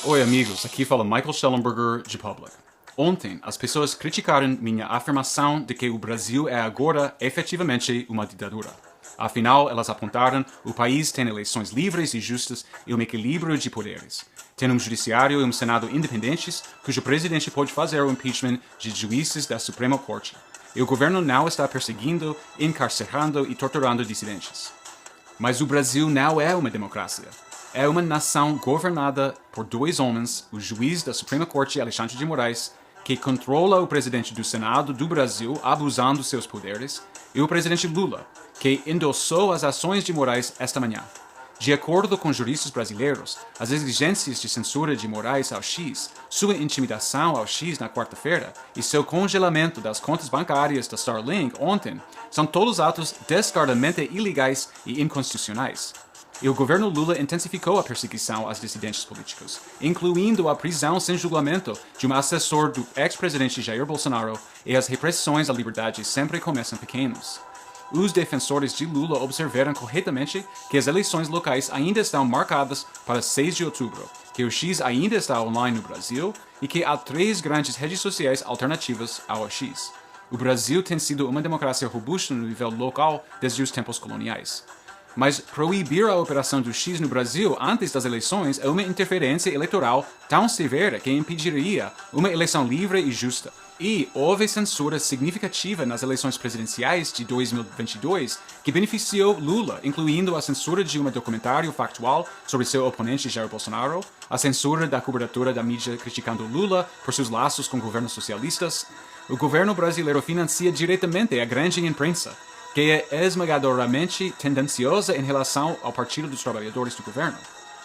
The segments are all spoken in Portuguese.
Oi amigos, aqui fala Michael Schellenberger de Public. Ontem, as pessoas criticaram minha afirmação de que o Brasil é agora efetivamente uma ditadura. Afinal, elas apontaram o país tem eleições livres e justas e um equilíbrio de poderes. Tem um judiciário e um senado independentes, cujo presidente pode fazer o impeachment de juízes da Suprema Corte. E o governo não está perseguindo, encarcerando e torturando dissidentes. Mas o Brasil não é uma democracia. É uma nação governada por dois homens, o juiz da Suprema Corte, Alexandre de Moraes, que controla o presidente do Senado do Brasil, abusando seus poderes, e o presidente Lula, que endossou as ações de Moraes esta manhã. De acordo com juristas brasileiros, as exigências de censura de Moraes ao X, sua intimidação ao X na quarta-feira e seu congelamento das contas bancárias da Starlink ontem são todos atos descaradamente ilegais e inconstitucionais. E o governo Lula intensificou a perseguição aos dissidentes políticos, incluindo a prisão sem julgamento de um assessor do ex-presidente Jair Bolsonaro, e as repressões à liberdade sempre começam pequenos. Os defensores de Lula observaram corretamente que as eleições locais ainda estão marcadas para 6 de outubro, que o X ainda está online no Brasil e que há 3 grandes redes sociais alternativas ao X. O Brasil tem sido uma democracia robusta no nível local desde os tempos coloniais. Mas proibir a operação do X no Brasil antes das eleições é uma interferência eleitoral tão severa que impediria uma eleição livre e justa. E houve censura significativa nas eleições presidenciais de 2022 que beneficiou Lula, incluindo a censura de um documentário factual sobre seu oponente Jair Bolsonaro, a censura da cobertura da mídia criticando Lula por seus laços com governos socialistas. O governo brasileiro financia diretamente a grande imprensa, que é esmagadoramente tendenciosa em relação ao Partido dos Trabalhadores do governo.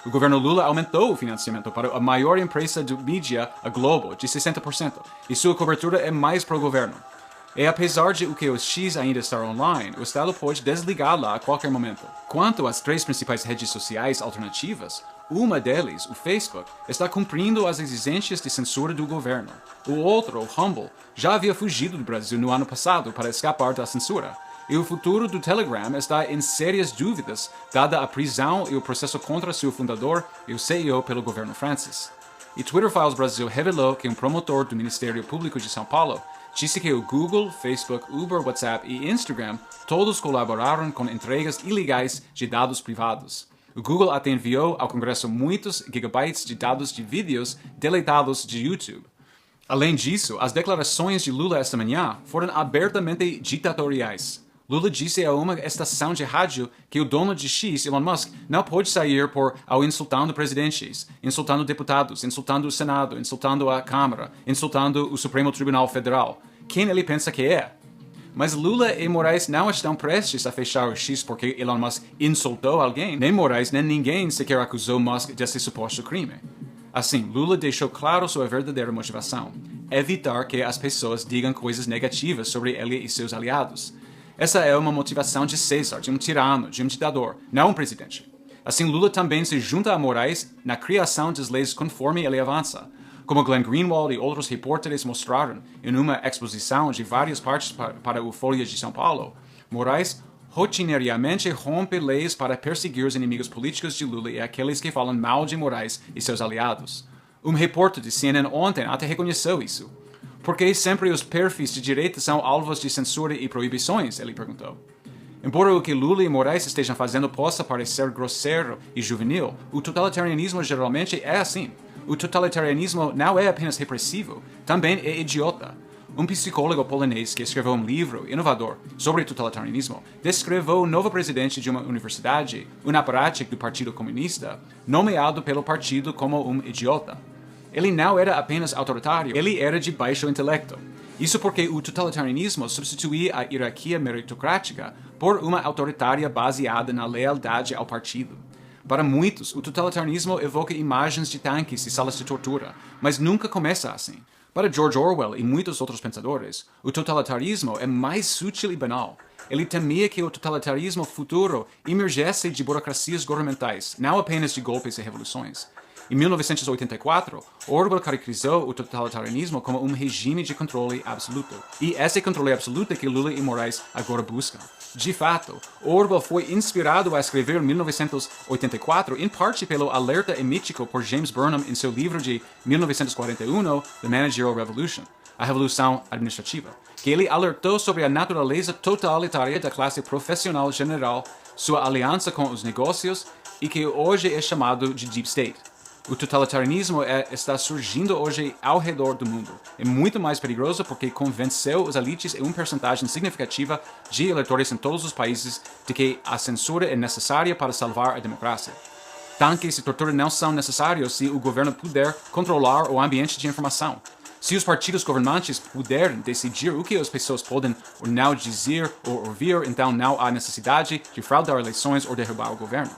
O governo Lula aumentou o financiamento para a maior empresa de mídia, a Globo, de 60%, e sua cobertura é mais pro-governo. E apesar de o que o X ainda estar online, o Estado pode desligá-la a qualquer momento. Quanto às 3 principais redes sociais alternativas, uma delas, o Facebook, está cumprindo as exigências de censura do governo. O outro, o Rumble, já havia fugido do Brasil no ano passado para escapar da censura. E o futuro do Telegram está em sérias dúvidas, dada a prisão e o processo contra seu fundador e o CEO pelo governo Francis. E Twitter Files Brasil revelou que um promotor do Ministério Público de São Paulo disse que o Google, Facebook, Uber, WhatsApp e Instagram todos colaboraram com entregas ilegais de dados privados. O Google até enviou ao Congresso muitos gigabytes de dados de vídeos deletados de YouTube. Além disso, as declarações de Lula esta manhã foram abertamente ditatoriais. Lula disse a uma estação de rádio que o dono de X, Elon Musk, não pode sair ao insultando presidentes, insultando deputados, insultando o Senado, insultando a Câmara, insultando o Supremo Tribunal Federal. Quem ele pensa que é? Mas Lula e Moraes não estão prestes a fechar o X porque Elon Musk insultou alguém. Nem Moraes nem ninguém sequer acusou Musk desse suposto crime. Assim, Lula deixou claro sua verdadeira motivação: evitar que as pessoas digam coisas negativas sobre ele e seus aliados. Essa é uma motivação de César, de um tirano, de um ditador, não um presidente. Assim, Lula também se junta a Moraes na criação das leis conforme ele avança. Como Glenn Greenwald e outros repórteres mostraram em uma exposição de várias partes para o Folha de São Paulo, Moraes rotineiramente rompe leis para perseguir os inimigos políticos de Lula e aqueles que falam mal de Moraes e seus aliados. Um repórter de CNN ontem até reconheceu isso. Por que sempre os perfis de direita são alvos de censura e proibições? Ele perguntou. Embora o que Lula e Moraes estejam fazendo possa parecer grosseiro e juvenil, o totalitarismo geralmente é assim. O totalitarismo não é apenas repressivo, também é idiota. Um psicólogo polonês que escreveu um livro inovador sobre totalitarismo descreveu o novo presidente de uma universidade, um aparato do Partido Comunista, nomeado pelo partido como um idiota. Ele não era apenas autoritário, ele era de baixo intelecto. Isso porque o totalitarismo substituía a hierarquia meritocrática por uma autoritária baseada na lealdade ao partido. Para muitos, o totalitarismo evoca imagens de tanques e salas de tortura, mas nunca começa assim. Para George Orwell e muitos outros pensadores, o totalitarismo é mais sutil e banal. Ele temia que o totalitarismo futuro emergesse de burocracias governamentais, não apenas de golpes e revoluções. Em 1984, Orwell caracterizou o totalitarismo como um regime de controle absoluto. E esse controle absoluto que Lula e Moraes agora buscam. De fato, Orwell foi inspirado a escrever 1984 em parte pelo alerta emitido por James Burnham em seu livro de 1941, The Managerial Revolution, a Revolução Administrativa, que ele alertou sobre a natureza totalitária da classe profissional general, sua aliança com os negócios e que hoje é chamado de Deep State. O totalitarismo está surgindo hoje ao redor do mundo. É muito mais perigoso porque convenceu as elites e uma percentagem significativa de eleitores em todos os países de que a censura é necessária para salvar a democracia. Tanques e tortura não são necessários se o governo puder controlar o ambiente de informação. Se os partidos governantes puderem decidir o que as pessoas podem ou não dizer ou ouvir, então não há necessidade de fraudar eleições ou derrubar o governo.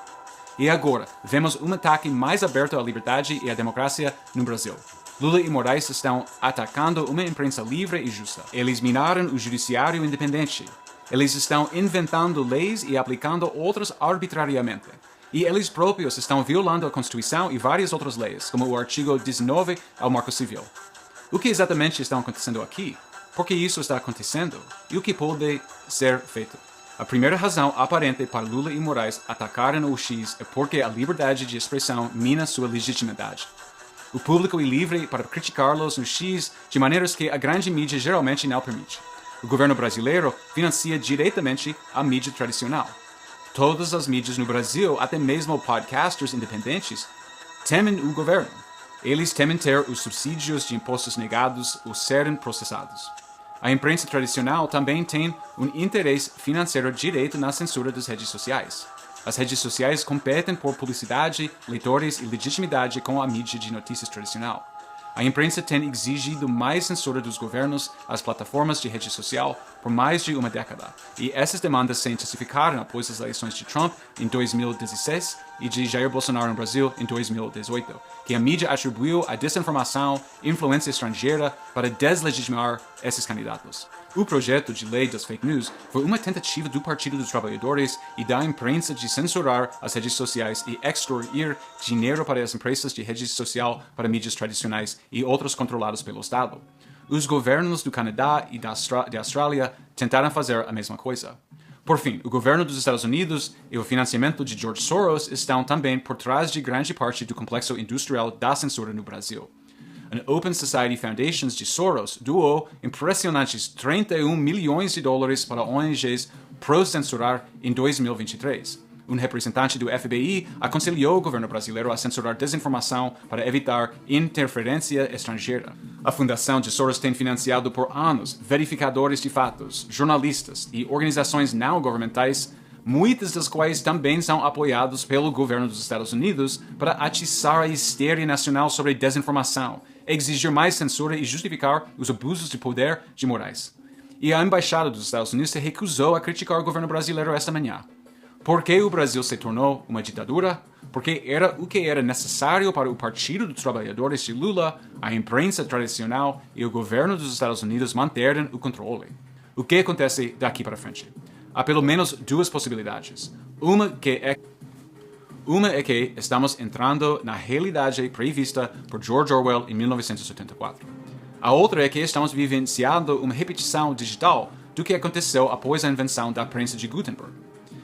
E agora, vemos um ataque mais aberto à liberdade e à democracia no Brasil. Lula e Moraes estão atacando uma imprensa livre e justa. Eles minaram o judiciário independente. Eles estão inventando leis e aplicando outras arbitrariamente. E eles próprios estão violando a Constituição e várias outras leis, como o artigo 19 ao Marco Civil. O que exatamente está acontecendo aqui? Por que isso está acontecendo? E o que pode ser feito? A primeira razão aparente para Lula e Moraes atacarem o X é porque a liberdade de expressão mina sua legitimidade. O público é livre para criticá-los no X de maneiras que a grande mídia geralmente não permite. O governo brasileiro financia diretamente a mídia tradicional. Todas as mídias no Brasil, até mesmo podcasters independentes, temem o governo. Eles temem ter os subsídios de impostos negados ou serem processados. A imprensa tradicional também tem um interesse financeiro direto na censura das redes sociais. As redes sociais competem por publicidade, leitores e legitimidade com a mídia de notícias tradicional. A imprensa tem exigido mais censura dos governos às plataformas de rede social por mais de uma década, e essas demandas se intensificaram após as eleições de Trump em 2016 e de Jair Bolsonaro no Brasil em 2018, que a mídia atribuiu a desinformação e influência estrangeira para deslegitimar esses candidatos. O projeto de lei das fake news foi uma tentativa do Partido dos Trabalhadores e da imprensa de censurar as redes sociais e extorquir dinheiro para as empresas de rede social para mídias tradicionais e outras controladas pelo Estado. Os governos do Canadá e da Austrália tentaram fazer a mesma coisa. Por fim, o governo dos Estados Unidos e o financiamento de George Soros estão também por trás de grande parte do complexo industrial da censura no Brasil. A Open Society Foundation de Soros doou impressionantes 31 milhões de dólares para ONGs pro-censurar em 2023. Um representante do FBI aconselhou o governo brasileiro a censurar desinformação para evitar interferência estrangeira. A Fundação de Soros tem financiado por anos verificadores de fatos, jornalistas e organizações não governamentais, muitas das quais também são apoiados pelo governo dos Estados Unidos para atiçar a histeria nacional sobre desinformação, exigir mais censura e justificar os abusos de poder de Moraes. E a Embaixada dos Estados Unidos se recusou a criticar o governo brasileiro esta manhã. Por que o Brasil se tornou uma ditadura? Porque era o que era necessário para o Partido dos Trabalhadores de Lula, a imprensa tradicional e o governo dos Estados Unidos manterem o controle. O que acontece daqui para frente? Há pelo menos duas possibilidades. Uma é que estamos entrando na realidade prevista por George Orwell em 1984. A outra é que estamos vivenciando uma repetição digital do que aconteceu após a invenção da prensa de Gutenberg.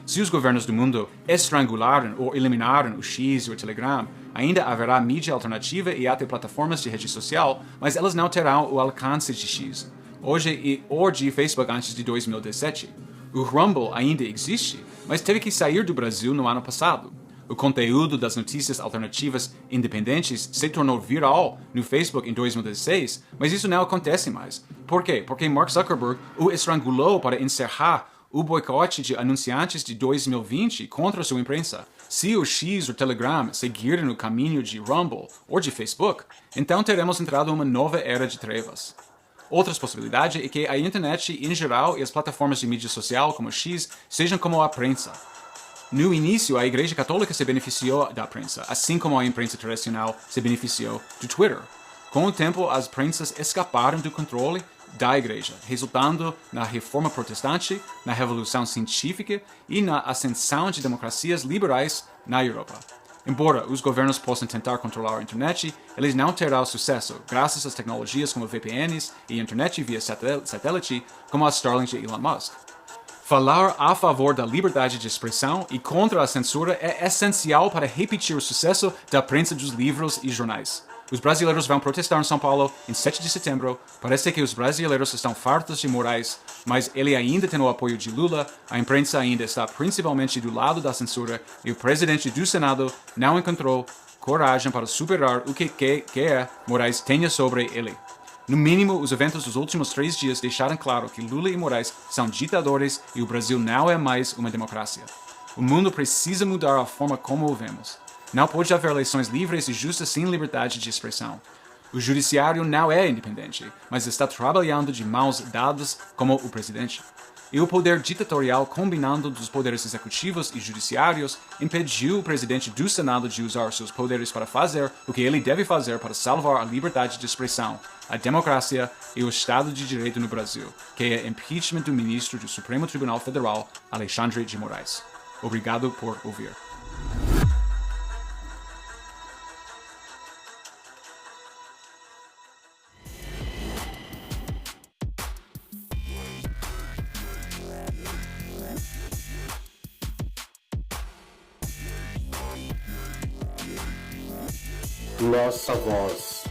Se os governos do mundo estrangularem ou eliminarem o X e o Telegram, ainda haverá mídia alternativa e até plataformas de rede social, mas elas não terão o alcance de X, hoje ou de Facebook antes de 2017. O Rumble ainda existe, mas teve que sair do Brasil no ano passado. O conteúdo das notícias alternativas independentes se tornou viral no Facebook em 2016, mas isso não acontece mais. Por quê? Porque Mark Zuckerberg o estrangulou para encerrar o boicote de anunciantes de 2020 contra sua imprensa. Se o X ou Telegram seguirem o caminho de Rumble ou de Facebook, então teremos entrado em uma nova era de trevas. Outra possibilidade é que a internet em geral e as plataformas de mídia social como o X sejam como a prensa. No início, a Igreja Católica se beneficiou da prensa, assim como a imprensa tradicional se beneficiou do Twitter. Com o tempo, as prensas escaparam do controle da Igreja, resultando na Reforma Protestante, na Revolução Científica e na ascensão de democracias liberais na Europa. Embora os governos possam tentar controlar a internet, eles não terão sucesso graças às tecnologias como VPNs e internet via satélite, como a Starlink de Elon Musk. Falar a favor da liberdade de expressão e contra a censura é essencial para repetir o sucesso da prensa dos livros e jornais. Os brasileiros vão protestar em São Paulo em 7 de setembro. Parece que os brasileiros estão fartos de Moraes, mas ele ainda tem o apoio de Lula, a imprensa ainda está principalmente do lado da censura e o presidente do Senado não encontrou coragem para superar o que Moraes tenha sobre ele. No mínimo, os eventos dos últimos 3 dias deixaram claro que Lula e Moraes são ditadores e o Brasil não é mais uma democracia. O mundo precisa mudar a forma como o vemos. Não pode haver eleições livres e justas sem liberdade de expressão. O judiciário não é independente, mas está trabalhando de mãos dadas como o presidente. E o poder ditatorial combinando dos poderes executivos e judiciários impediu o presidente do Senado de usar seus poderes para fazer o que ele deve fazer para salvar a liberdade de expressão, a democracia e o Estado de Direito no Brasil, que é impeachment do ministro do Supremo Tribunal Federal, Alexandre de Moraes. Obrigado por ouvir. Nossa voz.